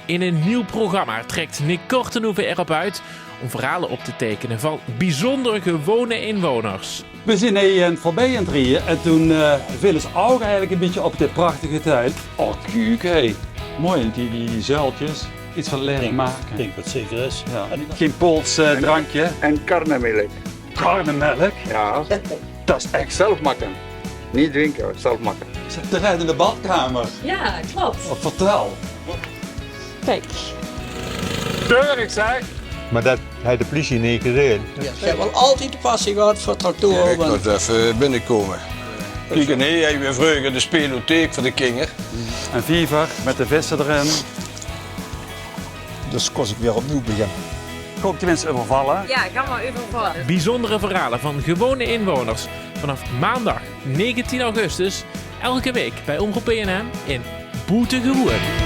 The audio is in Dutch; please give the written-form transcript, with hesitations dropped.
In een nieuw programma trekt Nick Kortenhoeven erop uit om verhalen op te tekenen van bijzonder gewone inwoners. We zijn hier voorbij aan het rijden en toen viel ons oog eigenlijk een beetje op dit prachtige tuin. Oh, kijk, hé. Mooi, die zuiltjes. Iets van leren maken. Ik denk dat het zeker is. Ja. Geen Pools drankje. En karnemelk. Karnemelk. Ja, Dat is echt zelf maken. Niet drinken, zelf maken. te rijden in de badkamer. Ja, klopt. Wat vertel. Kijk. Keurig zeg. Maar dat heeft de politie niet gedaan. Ja, ze hebben wel altijd de passie gehad voor tractoren. Ik moet even binnenkomen. Kijk, en hier hebben we vroeger de spelotheek voor de kinderen. Een viever met de vissen erin. Dus kost ik weer opnieuw beginnen. Komt die mensen overvallen? Ja, ga maar overvallen. Bijzondere verhalen van gewone inwoners vanaf maandag 19 augustus elke week bij Omroep BNM in Boetegewoerd.